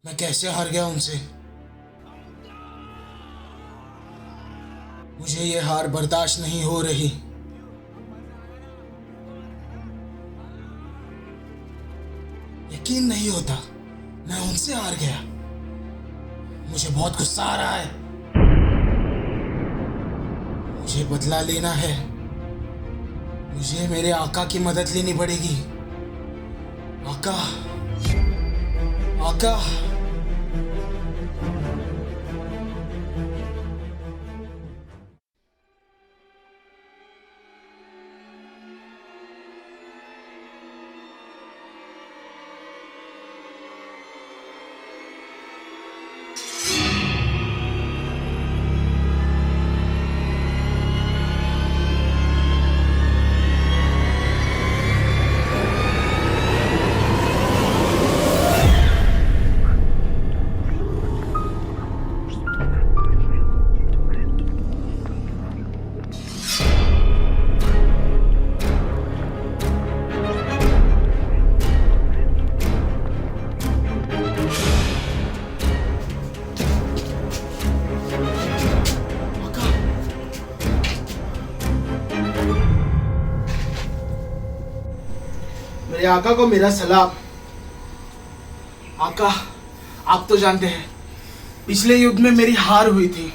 मैं कैसे हार गया उनसे। मुझे ये हार बर्दाश्त नहीं हो रही। यकीन नहीं होता मैं उनसे हार गया। मुझे बहुत गुस्सा आ रहा है। मुझे बदला लेना है। मुझे मेरे आका की मदद लेनी पड़ेगी। आका, आका। मेरे आका को मेरा सलाम। आका, आप तो जानते हैं पिछले युद्ध में मेरी हार हुई थी,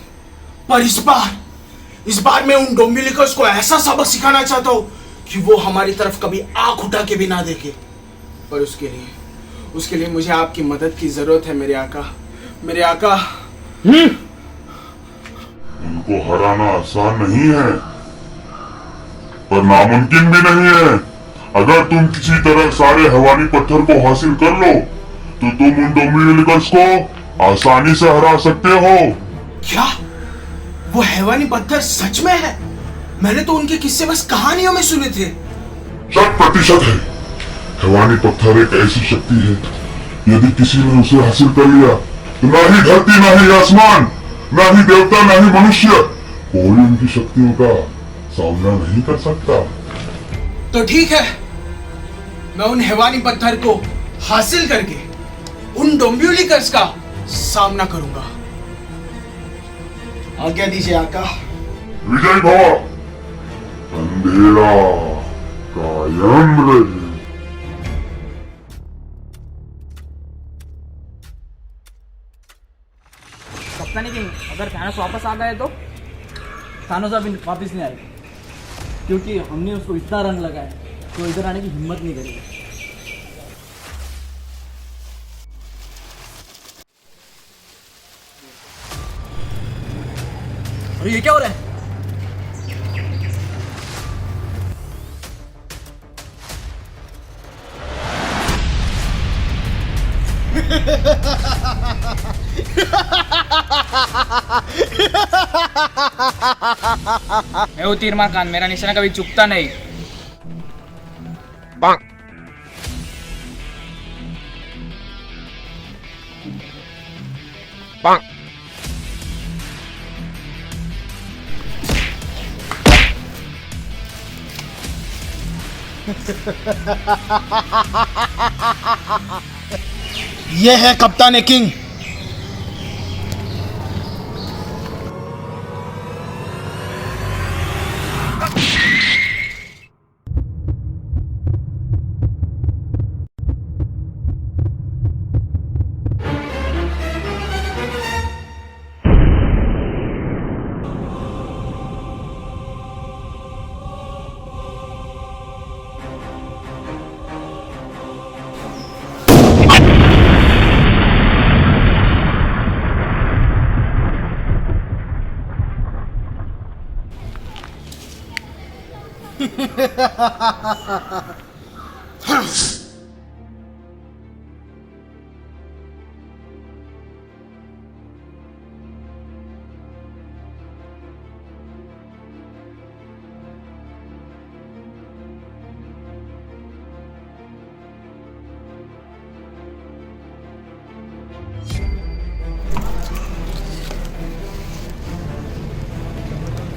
पर इस बार मैं उन डोम्बिलिकर्स को ऐसा सबक सिखाना चाहता हूँ कि वो हमारी तरफ कभी आंख उठा के भी ना देखे। पर उसके लिए मुझे आपकी मदद की जरूरत है मेरे आका। मेरे आका। उनको हराना आसान नहीं है, पर नामुमकिन भी नहीं है। अगर तुम किसी तरह सारे हैवानी पत्थर को हासिल कर लो तो तुम उन डोम्बिलिकर्स को आसानी से हरा सकते हो। क्या वो हैवानी पत्थर सच में है? मैंने तो उनके किस्से बस कहानियों में सुने थे। 100% है। हैवानी पत्थर एक ऐसी शक्ति है, यदि किसी ने उसे हासिल कर लिया तो ना ही धरती, ना ही आसमान, ना ही देवता, ना ही मनुष्य कोई उनकी शक्तियों का सामना नहीं कर सकता। तो ठीक है, मैं उन हैवानी पत्थर को हासिल करके उन डोम्बिलिकर्स का सामना करूंगा। आज्ञा दीजिए आका। विजय भव। अंधेरा कायम रहे। कप्तानी किंग, अगर थानोस वापस आ गए तो? थानोस अभी वापस नहीं आएगा, क्योंकि हमने उसको इतना रन लगाया तो इधर आने की हिम्मत नहीं करेगी। अरे ये क्या हो रहा है? मैं हूँ तीरमार खान, मेरा निशाना कभी चुकता नहीं। ये है कप्तान किंग।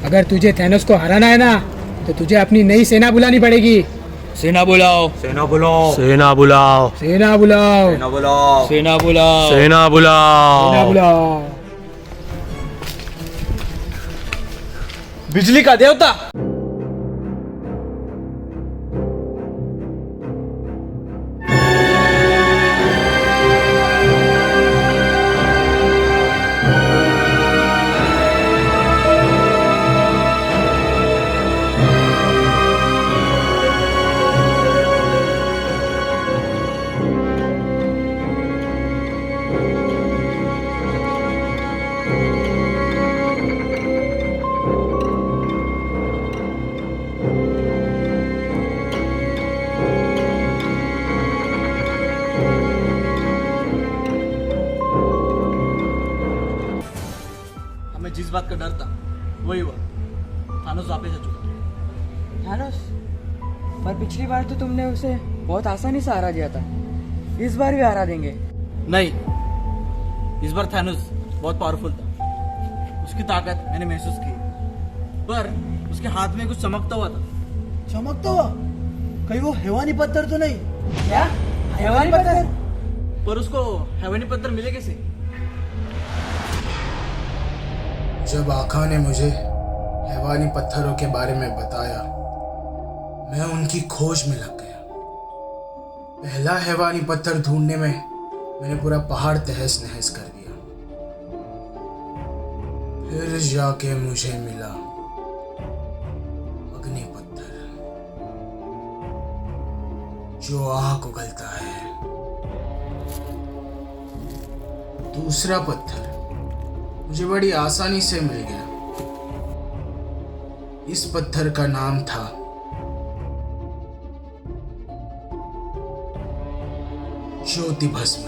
अगर तुझे थैनोस को हराना है ना, तो तुझे अपनी नई सेना बुलानी पड़ेगी। सेना बुलाओ सेना बुलाओ सेना बुलाओ सेना बुलाओ सेना बुलाओ सेना बुलाओ सेना बुलाओ बुलाओ। बिजली का देवता हमें जिस बात का डर था वही हुआ। थानोस वापस आ चुका। थानोस, पर पिछली बार तो तुमने उसे बहुत आसानी से हरा दिया था, इस बार भी हरा देंगे। नहीं, इस बार थानोस बहुत पावरफुल था। उसकी ताकत मैंने महसूस की, पर उसके हाथ में कुछ चमकता हुआ था। चमकता हुआ? कहीं वो हैवानी पत्थर तो नहीं? क्या? हैवानी पत्थर? पर उसको हैवानी पत्थर मिले कैसे? जब आका ने मुझे हैवानी पत्थरों के बारे में बताया, मैं उनकी खोज में लग गया। पहला हैवानी पत्थर ढूंढने में मैंने पूरा पहाड़ तहस नहस कर दिया। फिर जाके मुझे मिला अग्नि पत्थर, जो आग उगलता है। दूसरा पत्थर मुझे बड़ी आसानी से मिल गया। इस पत्थर का नाम था ज्योति भस्म।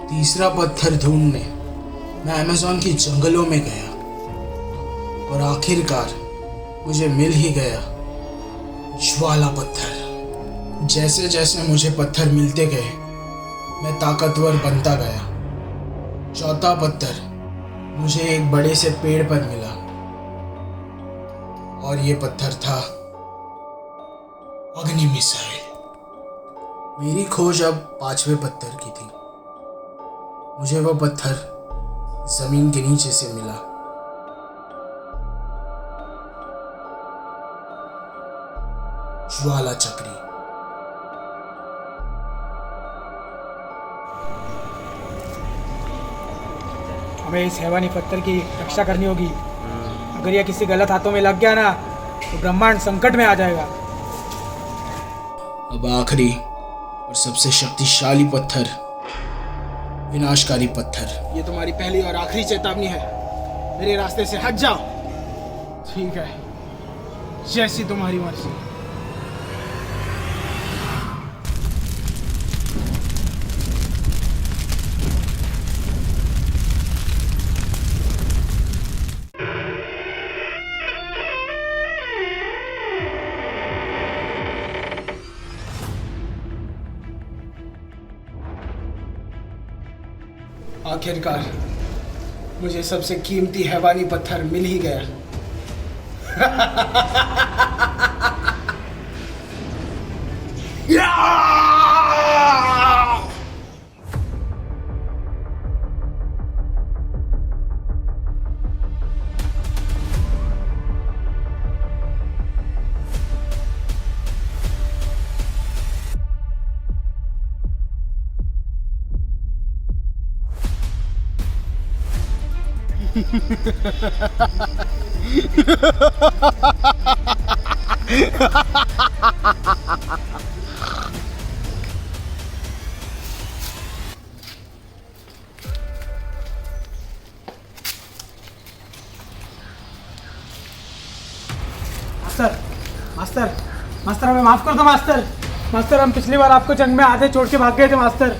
तीसरा पत्थर ढूंढने मैं अमेज़न की जंगलों में गया और आखिरकार मुझे मिल ही गया ज्वाला पत्थर। जैसे जैसे मुझे पत्थर मिलते गए मैं ताकतवर बनता गया। चौथा पत्थर मुझे एक बड़े से पेड़ पर मिला और ये पत्थर था अग्नि मिसाइल। मेरी खोज अब पांचवें पत्थर की थी। मुझे वो पत्थर जमीन के नीचे से मिला। ज्वाला चक्री। हमें इस हैवानी पत्थर की रक्षा करनी होगी। अगर यह किसी गलत हाथों में लग गया ना तो ब्रह्मांड संकट में आ जाएगा। अब आखिरी और सबसे शक्तिशाली पत्थर, विनाशकारी पत्थर। ये तुम्हारी पहली और आखिरी चेतावनी है। मेरे रास्ते से हट जाओ। ठीक है, जैसी तुम्हारी मर्जी। आखिरकार मुझे सबसे कीमती हैवानी पत्थर मिल ही गया। मास्टर, मास्टर, मास्टर हमें माफ कर दो मास्टर। मास्टर हम पिछली बार आपको जंग में आधे छोड़ के भाग गए थे मास्टर।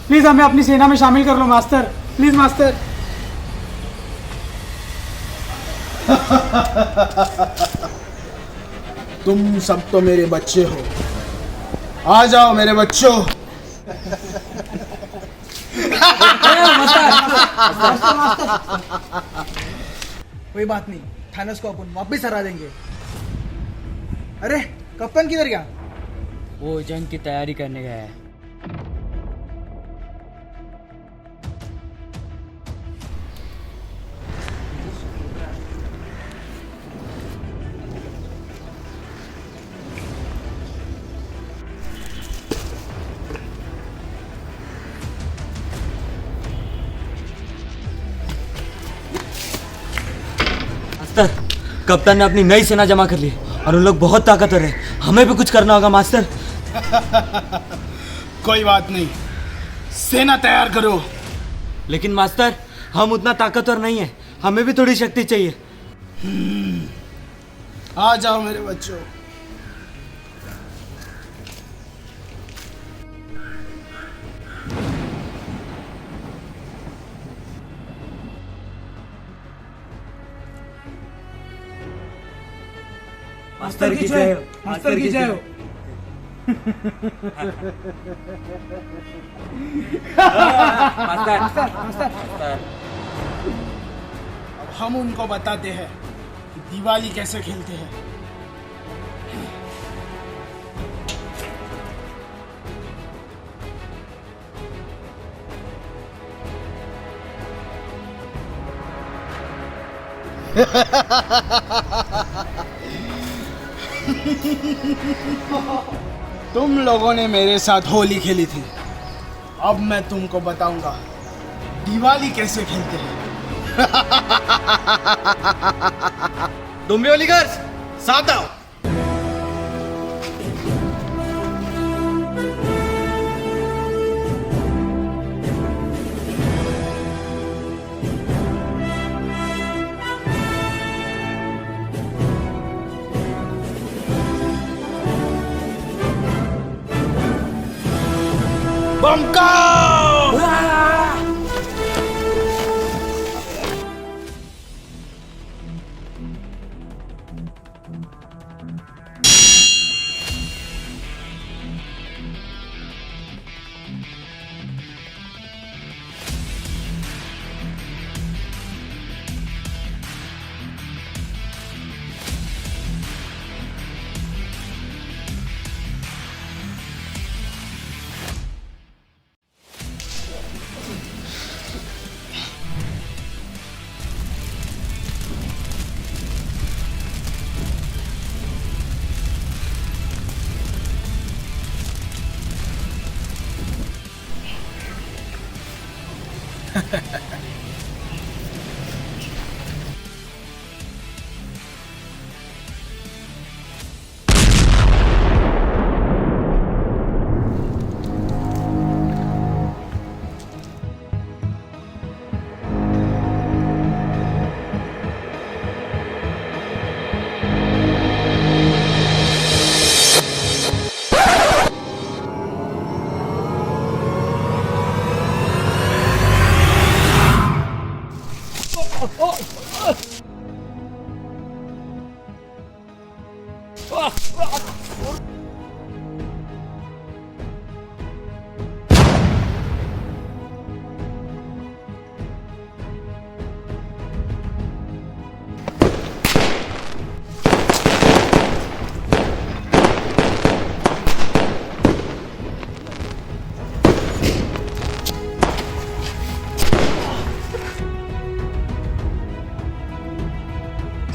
प्लीज हमें अपनी सेना में शामिल कर लो मास्टर, प्लीज मास्टर। तुम सब तो मेरे बच्चे हो। आ जाओ मेरे बच्चों। कोई बात नहीं, थानस को अपन वापस हरा देंगे। अरे कप्तान किधर गया? वो जंग की तैयारी करने गया है। मास्टर, कप्तान ने अपनी नई सेना जमा कर ली और उन लोग बहुत ताकतवर है। हमें भी कुछ करना होगा मास्टर। कोई बात नहीं, सेना तैयार करो। लेकिन मास्टर, हम उतना ताकतवर नहीं है, हमें भी थोड़ी शक्ति चाहिए। आ जाओ मेरे बच्चों। मास्टर की जय, मास्टर की जय हो। Master, master. अब हम उनको बताते हैं कि दिवाली कैसे खेलते हैं। तुम लोगों ने मेरे साथ होली खेली थी, अब मैं तुमको बताऊंगा दिवाली कैसे खेलते हैं। डोंबिवलीकर्स साथ आओ।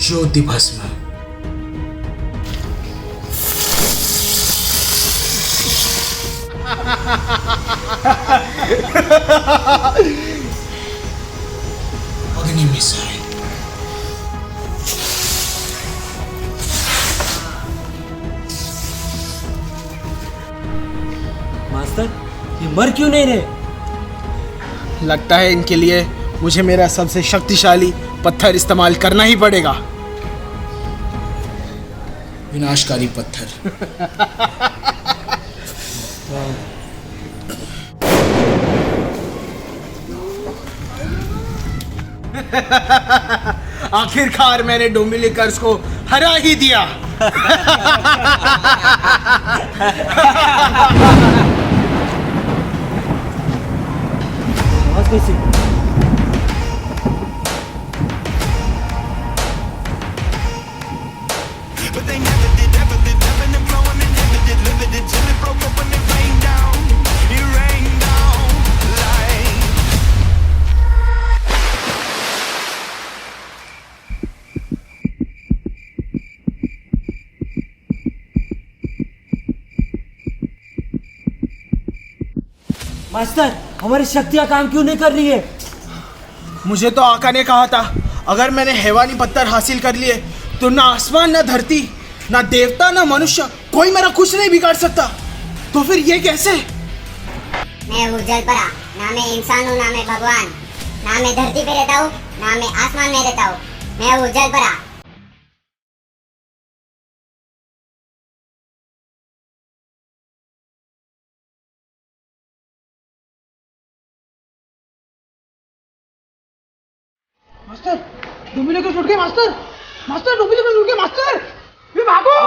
ज्योति भस्म। अग्नि मिसाइल। मास्टर, ये मर क्यों नहीं रहे? लगता है इनके लिए मुझे मेरा सबसे शक्तिशाली पत्थर इस्तेमाल करना ही पड़ेगा। विनाशकारी पत्थर। आखिरकार मैंने डोमिनिकर्स को हरा ही दिया। आवाज कैसी? मास्टर हमारी शक्तियाँ काम क्यों नहीं कर रही है? मुझे तो आका ने कहा था अगर मैंने हैवानी पत्थर हासिल कर लिए तो ना आसमान ना धरती ना देवता ना मनुष्य कोई मेरा कुछ नहीं बिगाड़ सकता। तो फिर ये कैसे? मैं हूँ जलपरा, ना मैं इंसान हूँ ना मैं भगवान, ना मैं धरती पे रहता हूँ ना मैं आसमान में रहता हूँ, मैं हूँ जलपरा। मास्टर डुप्लीकेट लुट गए मास्टर, मास्टर डुप्लीकेट लुट गए मास्टर, ये भागो।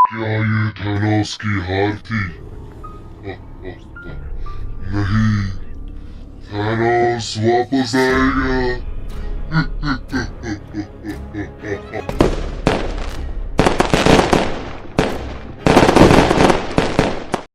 क्या ये थानोस की हार थी? नहीं, थानोस वापस आएगा।